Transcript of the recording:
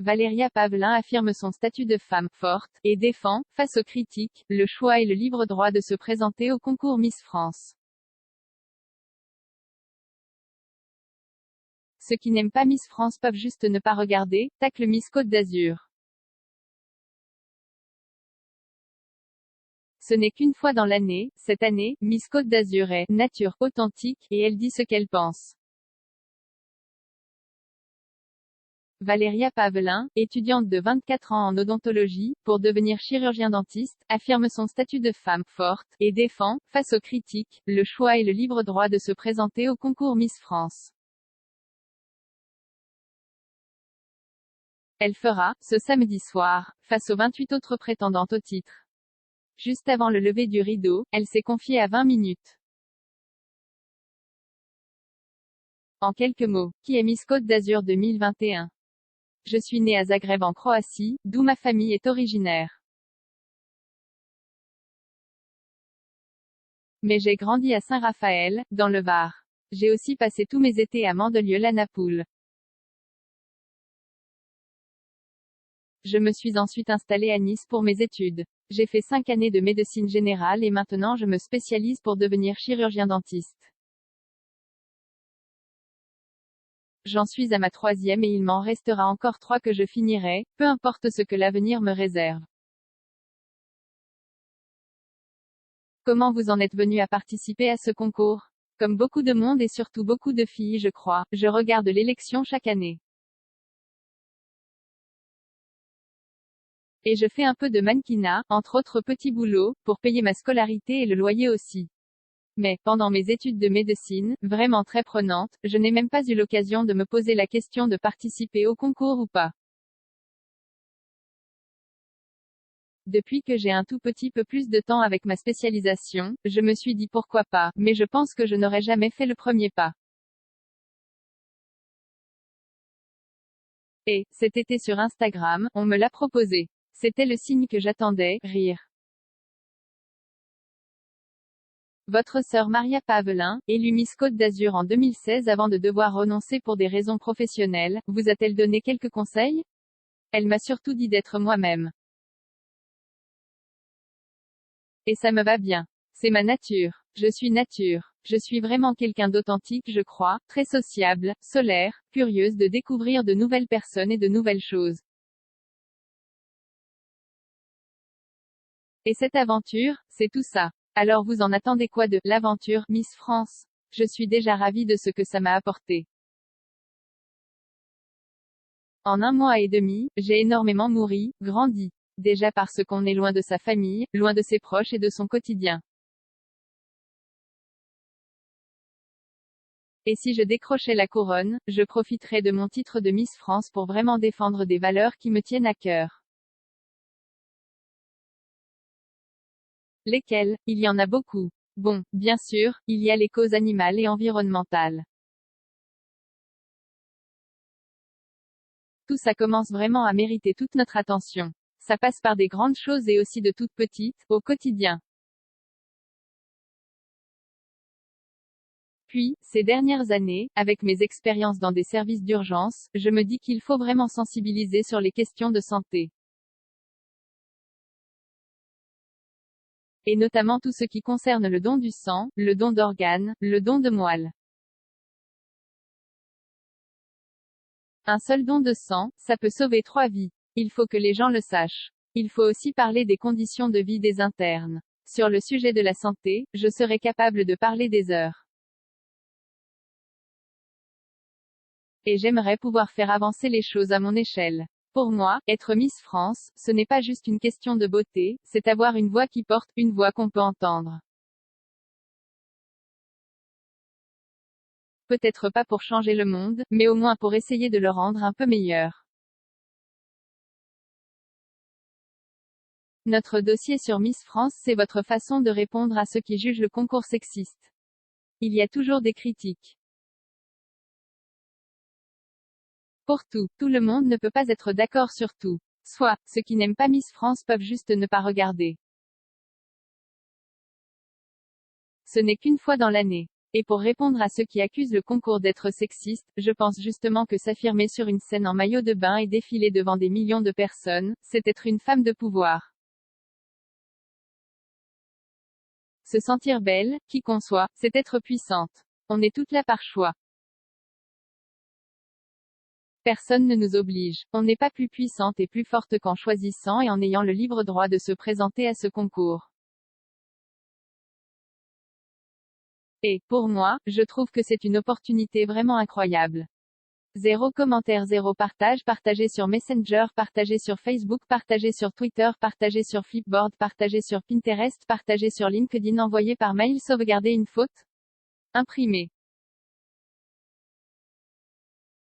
Valéria Pavelin affirme son statut de femme forte, et défend, face aux critiques, le choix et le libre droit de se présenter au concours Miss France. Ceux qui n'aiment pas Miss France peuvent juste ne pas regarder, tacle Miss Côte d'Azur. Ce n'est qu'une fois dans l'année. Cette année, Miss Côte d'Azur est nature, authentique, et elle dit ce qu'elle pense. Valéria Pavelin, étudiante de 24 ans en odontologie, pour devenir chirurgien-dentiste, affirme son statut de femme forte, et défend, face aux critiques, le choix et le libre droit de se présenter au concours Miss France. Elle fera, ce samedi soir, face aux 28 autres prétendantes au titre. Juste avant le lever du rideau, elle s'est confiée à 20 minutes. En quelques mots, qui est Miss Côte d'Azur 2021? Je suis née à Zagreb en Croatie, d'où ma famille est originaire. Mais j'ai grandi à Saint-Raphaël, dans le Var. J'ai aussi passé tous mes étés à Mandelieu-la-Napoule. Je me suis ensuite installée à Nice pour mes études. J'ai fait 5 années de médecine générale et maintenant je me spécialise pour devenir chirurgien-dentiste. J'en suis à ma 3e et il m'en restera encore 3 que je finirai, peu importe ce que l'avenir me réserve. Comment vous en êtes venu à participer à ce concours? Comme beaucoup de monde et surtout beaucoup de filles je crois, je regarde l'élection chaque année. Et je fais un peu de mannequinat, entre autres petits boulots, pour payer ma scolarité et le loyer aussi. Mais, pendant mes études de médecine, vraiment très prenantes, je n'ai même pas eu l'occasion de me poser la question de participer au concours ou pas. Depuis que j'ai un tout petit peu plus de temps avec ma spécialisation, je me suis dit pourquoi pas, mais je pense que je n'aurais jamais fait le premier pas. Et, cet été sur Instagram, on me l'a proposé. C'était le signe que j'attendais, rire. Votre sœur Maria Pavelin, élue Miss Côte d'Azur en 2016 avant de devoir renoncer pour des raisons professionnelles, vous a-t-elle donné quelques conseils? Elle m'a surtout dit d'être moi-même. Et ça me va bien. C'est ma nature. Je suis nature. Je suis vraiment quelqu'un d'authentique je crois, très sociable, solaire, curieuse de découvrir de nouvelles personnes et de nouvelles choses. Et cette aventure, c'est tout ça. Alors vous en attendez quoi de l'aventure Miss France? Je suis déjà ravie de ce que ça m'a apporté. En 1 mois et demi, j'ai énormément mûri, grandi. Déjà parce qu'on est loin de sa famille, loin de ses proches et de son quotidien. Et si je décrochais la couronne, je profiterais de mon titre de Miss France pour vraiment défendre des valeurs qui me tiennent à cœur. Lesquelles? Il y en a beaucoup. Bon, bien sûr, il y a les causes animales et environnementales. Tout ça commence vraiment à mériter toute notre attention. Ça passe par des grandes choses et aussi de toutes petites, au quotidien. Puis, ces dernières années, avec mes expériences dans des services d'urgence, je me dis qu'il faut vraiment sensibiliser sur les questions de santé. Et notamment tout ce qui concerne le don du sang, le don d'organes, le don de moelle. Un seul don de sang, ça peut sauver 3 vies. Il faut que les gens le sachent. Il faut aussi parler des conditions de vie des internes. Sur le sujet de la santé, je serais capable de parler des heures. Et j'aimerais pouvoir faire avancer les choses à mon échelle. Pour moi, être Miss France, ce n'est pas juste une question de beauté, c'est avoir une voix qui porte, une voix qu'on peut entendre. Peut-être pas pour changer le monde, mais au moins pour essayer de le rendre un peu meilleur. Notre dossier sur Miss France c'est votre façon de répondre à ceux qui jugent le concours sexiste. Il y a toujours des critiques. Pour tout, tout le monde ne peut pas être d'accord sur tout. Soit, ceux qui n'aiment pas Miss France peuvent juste ne pas regarder. Ce n'est qu'une fois dans l'année. Et pour répondre à ceux qui accusent le concours d'être sexiste, je pense justement que s'affirmer sur une scène en maillot de bain et défiler devant des millions de personnes, c'est être une femme de pouvoir. Se sentir belle, qui qu'on soit, c'est être puissante. On est toutes là par choix. Personne ne nous oblige. On n'est pas plus puissante et plus forte qu'en choisissant et en ayant le libre droit de se présenter à ce concours. Et, pour moi, je trouve que c'est une opportunité vraiment incroyable. 0 commentaire, 0 partage, partagé sur Messenger, partagé sur Facebook, partagé sur Twitter, partagé sur Flipboard, partagé sur Pinterest, partagé sur LinkedIn, envoyé par mail, sauvegarder une faute, imprimé.